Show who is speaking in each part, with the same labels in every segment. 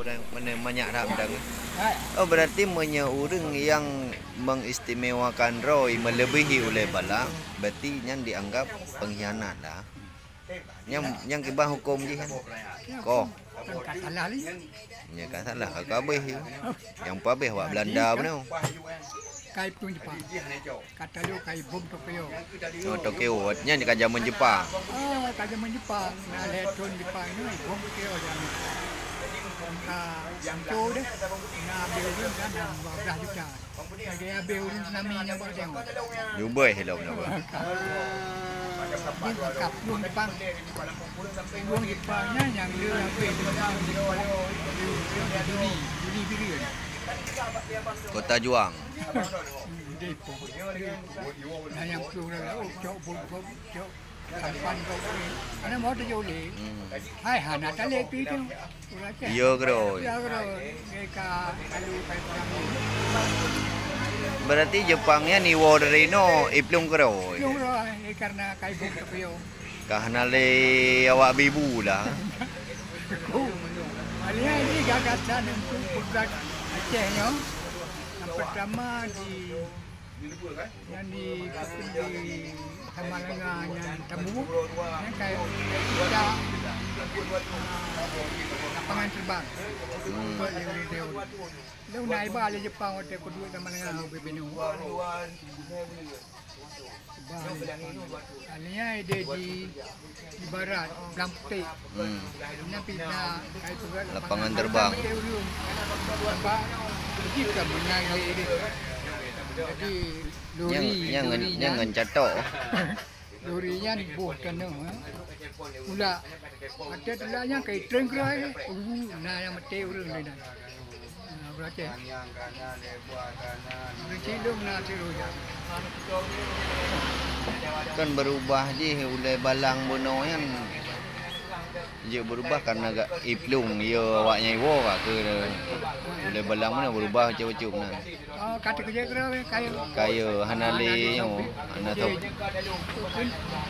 Speaker 1: dan banyak ramdang. Oh berarti orang yang mengistimewakan Roy melebihi oleh Balang, berarti yang dianggap pengkhianat lah. Yang kibah hukum je kan. Ko.
Speaker 2: Tak salah ni.
Speaker 1: Ya kan salah kau habis. Yang pabeh wak Belanda benar.
Speaker 2: Kai pun Jepang. Kata lu kai bom Tokyo.
Speaker 1: Oh Tokyo, nya di zaman Jepang.
Speaker 2: Oh, kat zaman Jepang. Nah, elektron Jepang ni bom Tokyo jam. Yang tu dah. Nak ambil kan 12 juta. Dia ambil tsunami yang buat tengok.
Speaker 1: Jubah hello benar.
Speaker 2: Ini lengkap luang Jepang. Luang Jepangnya yang dia ambil Juni biru.
Speaker 1: Kota Juang.
Speaker 2: Depo. Nah yang keluar dah, cok bom cok sampan kau ni. Mana mau tu joleh. Hai hana tak lek tu itu.
Speaker 1: Iya kero.
Speaker 2: Ya kero. Mereka kalau kai perang.
Speaker 1: Berarti Jepangnya ni war dari no iplung kero.
Speaker 2: Yung karena kai bom Tokyo.
Speaker 1: Kahana le awak bibu lah.
Speaker 2: Alia ini gagasan untuk produk Aceh yo. Yang pertama yang di Tamalanga yang Tambu yang kayak kita lapangan terbang. Lalu naik balik Jepang waktu kedua Tamalanga berbenu. Alia dia di barat Belang Putih.
Speaker 1: Lapangan terbang.
Speaker 2: Kita menaik jadi lori
Speaker 1: yang ngecatok.
Speaker 2: Lorinya dibuat kena. Mula ada telahnya kayak train kerai. Nah yang mati orang ni dah. Berarti. Bercilung nak terus.
Speaker 1: Kan berubah je oleh Balang Bono kan. Dia berubah karena gak iplung dia awaknya iwo ke oleh Balang mana berubah macam-macam nah.
Speaker 2: Oh kata kerja
Speaker 1: kaya hanale yo hana tu.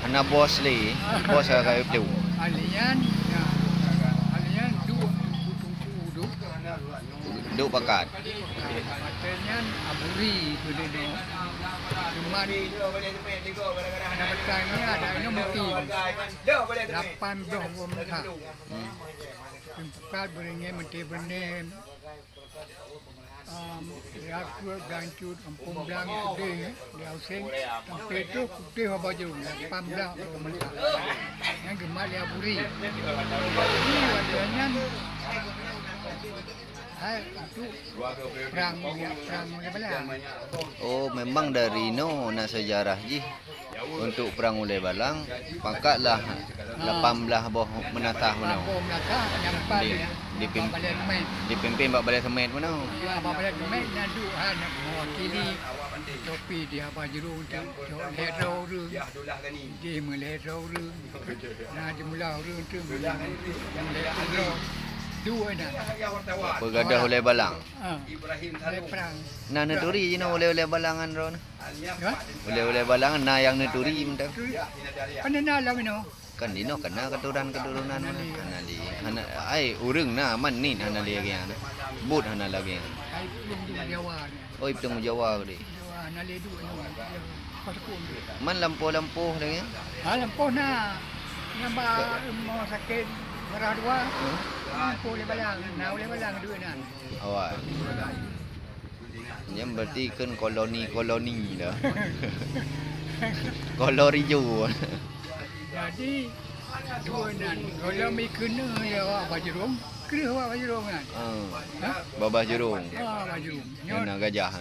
Speaker 1: Hana bos le. Bos kaya iplung.
Speaker 2: Alian
Speaker 1: Duk pakat.
Speaker 2: Katanya aburi tu dia. Cuma di ada bertanya ada ini mesti 8 bom mereka. Tempat beringin menteri-menteri Rakyat gancut Kampung Belang Gede di Auseng sampai itu putih apa je 18 mereka. Yang gemar dia aburi. Ini wadahnya itu perang Balang.
Speaker 1: Oh memang dari no nak sejarah ji untuk perang oleh Balang pakatlah 18 boh menatah mana dipimpin Pak Balai Semet mana
Speaker 2: Pak Balai Semet nadu nak mewakili topi dia apa jerung lerau tu dia melerau tu nah jumlah orang tu yang lerau dua dah.
Speaker 1: Bergadah oleh Balang.
Speaker 2: Perang.
Speaker 1: Nah neturi je no oleh Balangan ron. Oleh Balangan nah yang neturi mentang.
Speaker 2: Panena lah mino.
Speaker 1: Kan dino kena keturunan hanali. Ai urang nah man ni hanali lagi ana. But hana lagi.
Speaker 2: Ai belum Jawa ni.
Speaker 1: Oh itung Jawa gede.
Speaker 2: Jawa hanali du no.
Speaker 1: Man lampu-lampu lagi.
Speaker 2: Lampu nah. Nambah mau sakit merah dua. Boleh Balang, nak boleh Balang dua nan.
Speaker 1: Awak. Yang berarti kan koloni dah. Kolori hijau.
Speaker 2: Jadi dua nan. Kalau mi kena ya awak bajurung, kena awak bajurung kan.
Speaker 1: Babah jurung.
Speaker 2: Bajurung.
Speaker 1: Yang gajah.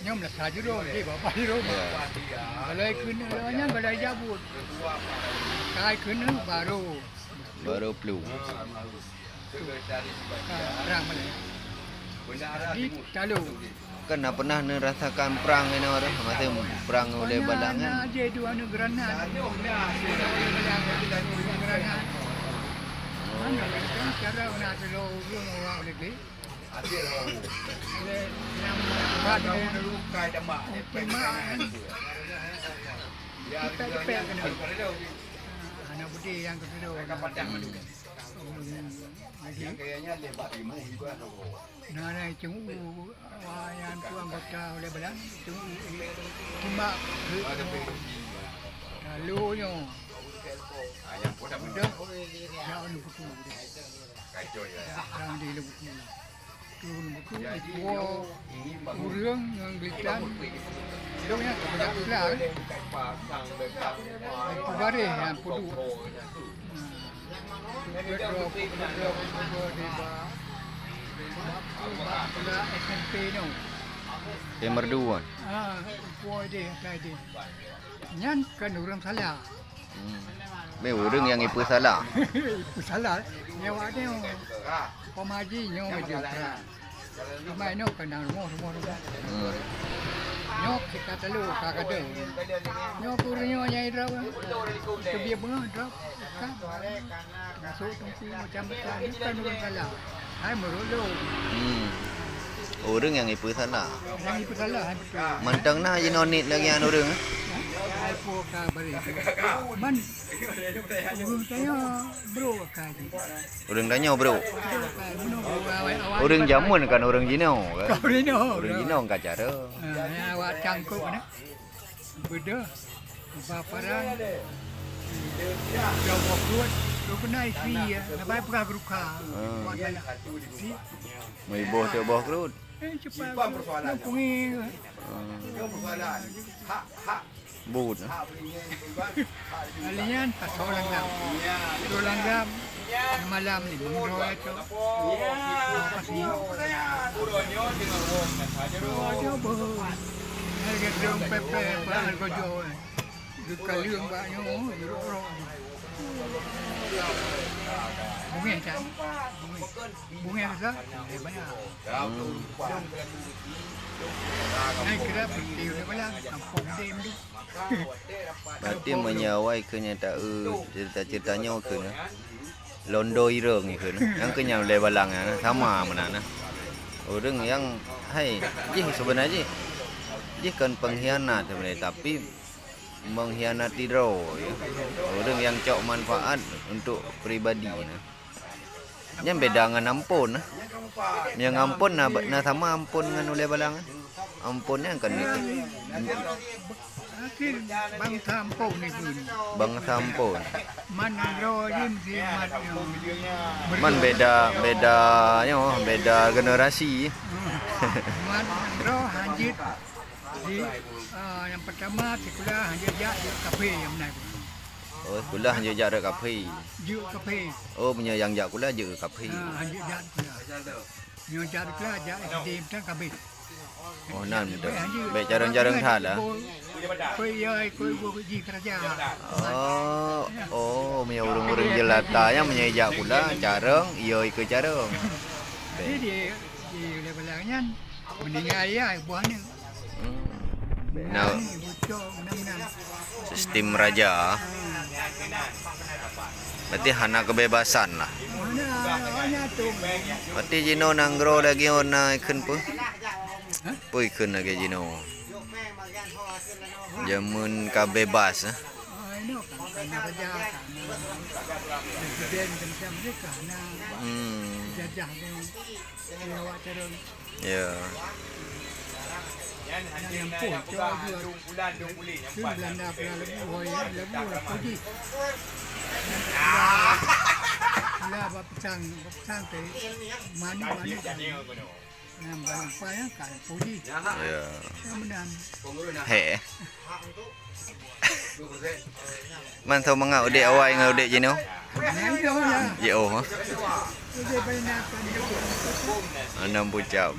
Speaker 2: Nyom lah sajurung, dia babah jurung. Kalau kena awaknya balai jabut. Kai kena baru
Speaker 1: flu.
Speaker 2: Perang mana? Di Talu.
Speaker 1: Kan pernah merasakan perang ini orang masa perang oleh Balangan.
Speaker 2: Ada dua negara nak. Mana kan cara nak telo orang lagi. Bad dulu kai demak. Kita cepet kena. Anak budi yang kedua. Nana chung wayan tu anggota oleh belang chung timbak lalu nyo dah jangan buku jangan di buku turun buku itu urang yang belikan dongnya kebanyak belang itu bare yang pudu SMP no.
Speaker 1: Yang merduan.
Speaker 2: Boy dia tadi. Nyan kan orang salah.
Speaker 1: Me urang yang ipu salah.
Speaker 2: Ipu salah. Nyawa dia. Pemaji nyawa dia. Mai no kan rumah. Nyok kita telu kakak dia. Nyok kurnya nyai draw. Kebiar bunga draw. Kan. Masuk tunggu macam kan orang salah. Hai merulu.
Speaker 1: Urang yang ipu salah.
Speaker 2: Yang ipu salah.
Speaker 1: Mantang nah jinonit lagi an urang.
Speaker 2: Hai po ka bari. Man. Urang tanya bro kali.
Speaker 1: Urang tanya bro. Urang jamun kan urang jino. Urang jino ka cara.
Speaker 2: Awak cangkuk ni. Beda. Baparan. Jauh kuat. Kau kena isi ya. Nabai pernah beruka.
Speaker 1: Mai boh tu boh kerut.
Speaker 2: Cepat. Pungi.
Speaker 1: But.
Speaker 2: Alian pas orang ram. Orang ram malam ni mengro itu. Pasti. Dia boh. Harga dong pepe bahal gojo. Kaliung banyak orang. Bunga kan? Bunga apa? Banyak. Naik kerap di mana? Kampung dem tu.
Speaker 1: Berarti menyawai kenyataan cerita-ceritanya kena. Londo ireng ni kena. Yang kenyang lebalang sama mana na. Orang yang hai, sebenarnya kan pengkhianat sebenarnya tapi mengkhianati draw ya. Orang yang cok manfaat untuk pribadi nah. Yang beda dengan ampun nah. Yang ampun nah sama ampun dengan oleh balang. Ampunnya kan itu.
Speaker 2: Bang tampon ni pun.
Speaker 1: Bang tampon.
Speaker 2: Man draw dim si
Speaker 1: man beda generasi.
Speaker 2: Man draw hanjit di yang pertama sekolah hanya di kafe yang naik.
Speaker 1: Oh, sekolah hanya jarak kafe.
Speaker 2: Juk kafe.
Speaker 1: Oh, punya yang jak sekolah je kafe.
Speaker 2: Hanya jarak sekolah. Yang jarak sekolah jarak di mana kafe.
Speaker 1: Oh, nan betul. Baik jarang-jarang tha lah.
Speaker 2: Koi yai koi buat ji kerja.
Speaker 1: Oh, punya urang-urang jelata yang punya jak sekolah jarang, iyo ikut jarang.
Speaker 2: Jadi di levelnya meninggal ya buahnya.
Speaker 1: Nah, sistem raja. Berarti hana kebebasan lah. Berarti jino nanggro lagi ona ikun pu. Pu ikun lagi jino. Jamun kabebas. Ya.
Speaker 2: Yang pun bulan 2 bulan dah pernah lebih pergi. Lah bapang te mana nambah upaya kan pergi.
Speaker 1: Ya.
Speaker 2: Kemudian
Speaker 1: He. Man tau mangau dek awai ngau dek jino. Ye oh. Anam bucap.